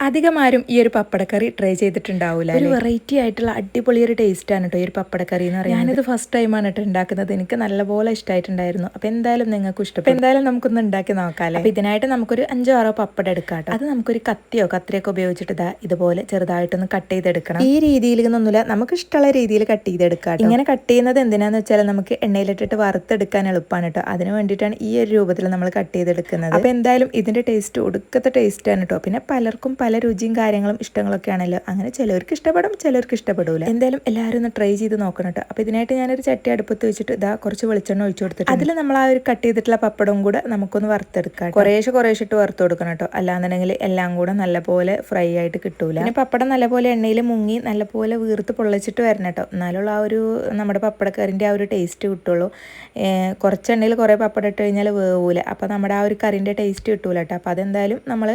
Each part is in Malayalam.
അധികം ആരും ഈ ഒരു പപ്പടക്കറി ട്രൈ ചെയ്തിട്ടുണ്ടാവില്ല. ഒരു വെറൈറ്റി ആയിട്ടുള്ള അടിപൊളി ഒരു ടേസ്റ്റ് ആണ് കേട്ടോ ഈ ഒരു പപ്പടക്കറി എന്ന് പറയുന്നത്. ഞാനിത് ഫസ്റ്റ് ടൈമാണ് കേട്ടോ ഉണ്ടാക്കുന്നത്. എനിക്ക് നല്ലപോലെ ഇഷ്ടമായിട്ടുണ്ടായിരുന്നു. അപ്പോൾ എന്തായാലും നിങ്ങൾക്ക് ഇഷ്ടപ്പെടും. എന്തായാലും നമുക്കൊന്ന് ഉണ്ടാക്കി നോക്കാമല്ലേ. അപ്പോൾ ഇതിനായിട്ട് നമുക്കൊരു 5-6 പപ്പടം എടുക്കാം കേട്ടോ. അത് നമുക്കൊരു കത്തിയൊക്കെ ഉപയോഗിച്ചിട്ട് ഇതുപോലെ ചെറുതായിട്ടൊന്ന് കട്ട് ചെയ്തെടുക്കണം. ഈ രീതിയിൽ ഒന്നുമില്ല, നമുക്ക് ഇഷ്ടമുള്ള രീതിയിൽ കട്ട് ചെയ്തെടുക്കാം. ഇങ്ങനെ കട്ട് ചെയ്യുന്നത് എന്തിനാന്ന് വെച്ചാൽ നമുക്ക് എണ്ണയിലിട്ടിട്ട് വറുത്തെടുക്കാൻ എളുപ്പമാണ് കേട്ടോ. അതിന് വേണ്ടിയിട്ടാണ് ഈ ഒരു രൂപത്തിൽ നമ്മൾ കട്ട് ചെയ്തെടുക്കുന്നത്. അപ്പോൾ എന്തായാലും ഇതിന്റെ ടേസ്റ്റ് ഒടുക്കത്തെ ടേസ്റ്റ് ആണ് കേട്ടോ. പിന്നെ പലർക്കും പല രുചിയും കാര്യങ്ങളും ഇഷ്ടങ്ങളൊക്കെ ആണല്ലോ. അങ്ങനെ ചിലവർക്ക് ഇഷ്ടപ്പെടും, ചിലവർക്ക് ഇഷ്ടപ്പെടൂല. എന്തായാലും എല്ലാവരും ഒന്ന് ട്രൈ ചെയ്ത് നോക്കണം കേട്ടോ. അപ്പോൾ ഇതിനായിട്ട് ഞാനൊരു ചട്ടി അടുപ്പത്ത് വെച്ചിട്ട് കുറച്ച് വെളിച്ചെണ്ണ ഒഴിച്ചു കൊടുത്തിട്ട് അതിൽ നമ്മൾ ആ ഒരു കട്ട് ചെയ്തിട്ടുള്ള പപ്പടവും കൂടെ നമുക്കൊന്ന് വറുത്തെടുക്കാം. കുറേശ്ശെ ഇട്ട് വറുത്ത് കൊടുക്കണം കേട്ടോ. അല്ലാന്നുണ്ടെങ്കിൽ എല്ലാം കൂടെ നല്ലപോലെ ഫ്രൈ ആയിട്ട് കിട്ടൂല. പിന്നെ പപ്പടം നല്ലപോലെ എണ്ണയിൽ മുങ്ങി നല്ലപോലെ വീർത്ത് പൊള്ളിച്ചിട്ട് വരണം കേട്ടോ. എന്നാലുള്ള ആ ഒരു നമ്മുടെ പപ്പടക്കറിൻ്റെ ആ ഒരു ടേസ്റ്റ് കിട്ടുള്ളൂ. കുറച്ച് എണ്ണയിൽ കുറേ പപ്പടം ഇട്ട് കഴിഞ്ഞാൽ വേവൂല. അപ്പോൾ നമ്മുടെ ആ ഒരു കറിൻ്റെ ടേസ്റ്റ് കിട്ടൂല കേട്ടോ. അപ്പോൾ അതെന്തായാലും നമ്മൾ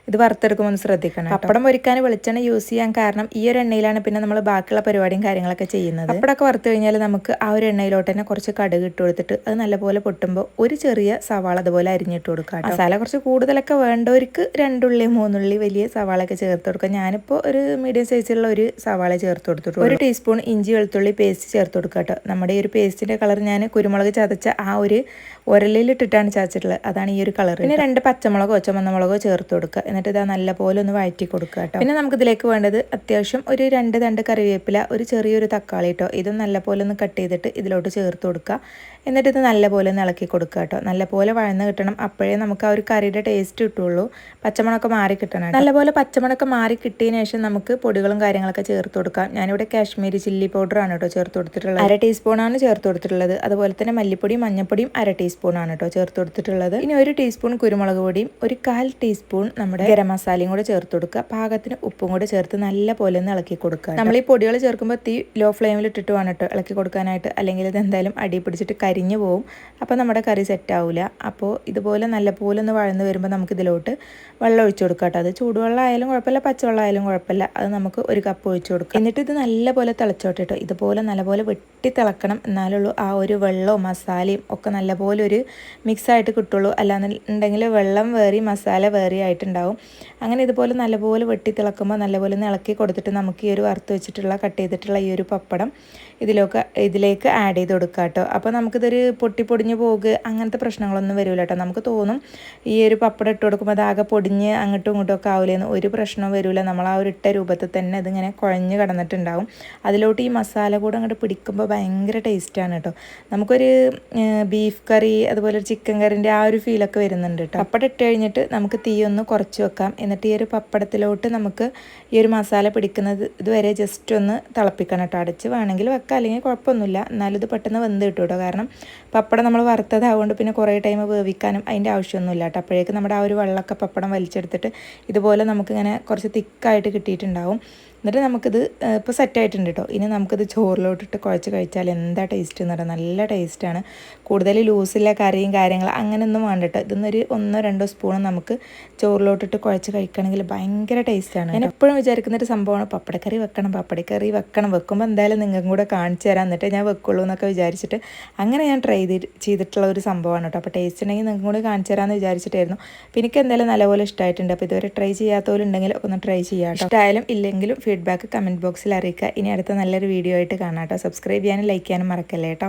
ഇത് വറുത്തെടുക്കുമ്പോൾ ശ്രദ്ധിക്കണം. പപ്പടം പൊരിക്കാൻ വെളിച്ചെണ്ണ യൂസ് ചെയ്യാൻ കാരണം ഈ ഒരു എണ്ണയിലാണ് പിന്നെ നമ്മൾ ബാക്കിയുള്ള പരിപാടിയും കാര്യങ്ങളൊക്കെ ചെയ്യുന്നത്. പപ്പടമൊക്കെ വറുത്ത് കഴിഞ്ഞാൽ നമുക്ക് ആ ഒരു എണ്ണയിലോട്ട് തന്നെ കുറച്ച് കടുക് ഇട്ട് കൊടുത്തിട്ട് അത് നല്ലപോലെ പൊട്ടുമ്പോൾ ഒരു ചെറിയ സവാള അതുപോലെ അരിഞ്ഞിട്ട് കൊടുക്കാം. മസാല കുറച്ച് കൂടുതലൊക്കെ വേണ്ടവർക്ക് 2 ഉള്ളി 3 ഉള്ളി വലിയ സവാളയൊക്കെ ചേർത്ത് കൊടുക്കാം. ഞാനിപ്പോൾ ഒരു മീഡിയം സൈസിലുള്ള ഒരു സവാള ചേർത്ത് കൊടുത്തിട്ട് 1 ടീസ്പൂൺ ഇഞ്ചി വെളുത്തുള്ളി പേസ്റ്റ് ചേർത്ത് കൊടുക്കുക കേട്ടോ. നമ്മുടെ ഈ ഒരു പേസ്റ്റിൻ്റെ കളർ ഞാൻ കുരുമുളക് ചതച്ച ആ ഒരു ഉരലിലിട്ടിട്ടാണ് ചതച്ചിട്ടുള്ളത്. അതാണ് ഈ ഒരു കളർ. പിന്നെ 2 പച്ചമുളകോ ചുമന്നമുളകോ ചേർത്ത് കൊടുക്കുക. എന്നിട്ട് ഇതാ നല്ലപോലെ ഒന്ന് വഴറ്റി കൊടുക്കുക കേട്ടോ. പിന്നെ നമുക്ക് ഇതിലേക്ക് വേണ്ടത് അത്യാവശ്യം ഒരു 2 തണ്ട് കറിവേപ്പില, ഒരു ചെറിയൊരു തക്കാളി കേട്ടോ. ഇതും നല്ലപോലെ ഒന്ന് കട്ട് ചെയ്തിട്ട് ഇതിലോട്ട് ചേർത്ത് കൊടുക്കുക. എന്നിട്ട് ഇത് നല്ലപോലെ ഒന്ന് ഇളക്കി കൊടുക്കുക കേട്ടോ. നല്ലപോലെ വഴന്ന് കിട്ടണം. അപ്പോഴേ നമുക്ക് ആ ഒരു കറിയുടെ ടേസ്റ്റ് കിട്ടുള്ളൂ. പച്ചമണമൊക്കെ മാറി കിട്ടണം. നല്ലപോലെ പച്ചമണമൊക്കെ മാറി കിട്ടിയതിന് ശേഷം നമുക്ക് പൊടികളും കാര്യങ്ങളൊക്കെ ചേർത്ത് കൊടുക്കാം. ഞാനിവിടെ കാശ്മീരി ചില്ലി പൗഡറാണ് കേട്ടോ ചേർത്ത് കൊടുത്തിട്ടുള്ളത്. 1/2 ടീസ്പൂണാണ് ചേർത്ത് കൊടുത്തിട്ടുള്ളത്. അതുപോലെ തന്നെ മല്ലിപ്പൊടിയും മഞ്ഞപ്പൊടിയും 1/2 ടീസ്പൂണാണ് കേട്ടോ ചേർത്ത് കൊടുത്തിട്ടുള്ളത്. ഇനി 1 ടീസ്പൂൺ കുരുമുളക് പൊടിയും 1/4 ടീസ്പൂൺ നമ്മുടെ ഗരം മസാലയും കൂടെ ചേർത്ത് കൊടുക്കുക. പാകത്തിന് ഉപ്പും കൂടെ ചേർത്ത് നല്ല പോലെ ഒന്ന് ഇളക്കി കൊടുക്കുക. നമ്മൾ ഈ പൊടികൾ ചേർക്കുമ്പോൾ തീ ലോ ഫ്ലെയിമിൽ ഇട്ടിട്ട് വേണം കേട്ടോ ഇളക്കി കൊടുക്കാനായിട്ട്. അല്ലെങ്കിൽ ഇത് എന്തായാലും അടി പിടിച്ചിട്ട് കരിഞ്ഞു പോകും. അപ്പോൾ നമ്മുടെ കറി സെറ്റ് ആവില്ല. അപ്പോൾ ഇതുപോലെ നല്ലപോലെ ഒന്ന് വഴന്ന് വരുമ്പോൾ നമുക്ക് ഇതിലോട്ട് വെള്ളം ഒഴിച്ചു കൊടുക്കാം കേട്ടോ. അത് ചൂടുവെള്ളം ആയാലും കുഴപ്പമില്ല, പച്ചവെള്ളം ആയാലും കുഴപ്പമില്ല. അത് നമുക്ക് 1 കപ്പ് ഒഴിച്ചു കൊടുക്കാം. എന്നിട്ട് ഇത് നല്ലപോലെ തിളച്ചോട്ടെ കേട്ടോ. ഇതുപോലെ നല്ലപോലെ വെട്ടി തിളക്കണം. എന്നാലുള്ളൂ ആ ഒരു വെള്ളവും മസാലയും ഒക്കെ നല്ലപോലെ ഒരു മിക്സായിട്ട് കിട്ടുള്ളൂ. അല്ലാന്നുണ്ടെങ്കിൽ വെള്ളം വേറി മസാല വേറി ആയിട്ടുണ്ടാവും. അങ്ങനെ ഇതുപോലെ നല്ലപോലെ വെട്ടി തിളക്കുമ്പോൾ നല്ലപോലെ ഒന്ന് ഇളക്കി കൊടുത്തിട്ട് നമുക്ക് ഈ ഒരു വറുത്ത് വെച്ചിട്ടുള്ള കട്ട് ചെയ്തിട്ടുള്ള ഈ ഒരു പപ്പടം ഇതിലേക്ക് ആഡ് ചെയ്ത് കൊടുക്കുക കേട്ടോ. അപ്പോൾ നമുക്കിതൊരു പൊടിഞ്ഞു പോകുക അങ്ങനത്തെ പ്രശ്നങ്ങളൊന്നും വരില്ല കേട്ടോ. നമുക്ക് തോന്നും ഈ ഒരു പപ്പടം ഇട്ട് കൊടുക്കുമ്പോൾ അതാകെ പൊടിഞ്ഞ് അങ്ങോട്ടും ഇങ്ങോട്ടും ഒക്കെ ആവില്ലെന്ന്. ഒരു പ്രശ്നവും വരില്ല. നമ്മൾ ആ ഒരു ഇട്ട രൂപത്തിൽ തന്നെ അതിങ്ങനെ കുഴഞ്ഞ് കിടന്നിട്ടുണ്ടാവും. അതിലോട്ട് ഈ മസാല കൂടെ അങ്ങോട്ട് പിടിക്കുമ്പോൾ ഭയങ്കര ടേസ്റ്റാണ് കേട്ടോ. നമുക്കൊരു ബീഫ് കറി അതുപോലെ ഒരു ചിക്കൻ കറിൻ്റെ ആ ഒരു ഫീലൊക്കെ വരുന്നുണ്ട് കേട്ടോ. പപ്പടം ഇട്ട് കഴിഞ്ഞിട്ട് നമുക്ക് തീ ഒന്ന് കുറച്ച് വെക്കാം. എന്നിട്ട് ഈ ഒരു പപ്പടത്തിലോട്ട് നമുക്ക് ഈ ഒരു മസാല പിടിക്കുന്നത് ഇതുവരെ ജസ്റ്റ് ഒന്ന് തിളപ്പിക്കണം കേട്ടോ. അടച്ച് വേണമെങ്കിൽ വെക്കാം, അല്ലെങ്കിൽ കുഴപ്പമൊന്നുമില്ല. എന്നാലും ഇത് പെട്ടെന്ന് വെന്ത് കിട്ടും കേട്ടോ. കാരണം പപ്പടം നമ്മൾ വറുത്തതാവുകൊണ്ട് പിന്നെ കുറേ ടൈം വേവിക്കാനും അതിൻ്റെ ആവശ്യമൊന്നുമില്ല കേട്ടോ. അപ്പോഴേക്കും നമ്മുടെ ആ ഒരു വെള്ളമൊക്കെ പപ്പടം വലിച്ചെടുത്തിട്ട് ഇതുപോലെ നമുക്കിങ്ങനെ കുറച്ച് തിക്കായിട്ട് കിട്ടിയിട്ടുണ്ടാവും. എന്നിട്ട് നമുക്കിത് ഇപ്പോൾ സെറ്റായിട്ടുണ്ട് കേട്ടോ. ഇനി നമുക്കിത് ചോറിലോട്ടിട്ട് കുഴച്ച് കഴിച്ചാൽ എന്താ ടേസ്റ്റ് എന്ന് പറഞ്ഞാൽ നല്ല ടേസ്റ്റാണ്. കൂടുതൽ ലൂസില്ല കറിയും കാര്യങ്ങളും അങ്ങനെയൊന്നും വേണ്ട കേട്ടോ. ഇതൊന്നൊരു 1-2 സ്പൂൺ നമുക്ക് ചോറിലോട്ടിട്ട് കുഴച്ച് കഴിക്കുകയാണെങ്കിൽ ഭയങ്കര ടേസ്റ്റാണ്. ഞാൻ എപ്പോഴും വിചാരിക്കുന്നൊരു സംഭവമാണ് പപ്പടക്കറി വെക്കണം. വെക്കുമ്പോൾ എന്തായാലും നിങ്ങൾക്കും കൂടെ കാണിച്ചു തരാം, എന്നിട്ട് ഞാൻ വെക്കുള്ളൂ എന്നൊക്കെ വിചാരിച്ചിട്ട് അങ്ങനെ ഞാൻ ട്രൈ ചെയ്തിട്ടുള്ള ഒരു സംഭവമാണ് കേട്ടോ. അപ്പോൾ ടേസ്റ്റ് ഉണ്ടെങ്കിൽ നിങ്ങൾക്കും കൂടെ കാണിച്ചു തരാമെന്ന് വിചാരിച്ചിട്ടായിരുന്നു. അപ്പോൾ എനിക്ക് എന്തായാലും നല്ലപോലെ ഇഷ്ടമായിട്ടുണ്ട്. അപ്പോൾ ഇതുവരെ ട്രൈ ചെയ്യാത്തവരുണ്ടെങ്കിൽ ഒന്ന് ട്രൈ ചെയ്യാം കേട്ടോ. ഇഷ്ടമായാലും ഇല്ലെങ്കിലും ഫീഡ്ബാക്ക് കമൻറ്റ് ബോക്സിൽ അറിയിക്കുക. ഇനി അടുത്ത നല്ലൊരു വീഡിയോ ആയിട്ട് കാണാം കേട്ടോ. സബ്സ്ക്രൈബ് ചെയ്യാനും ലൈക്ക് ചെയ്യാനും മറക്കല്ലേ കേട്ടോ.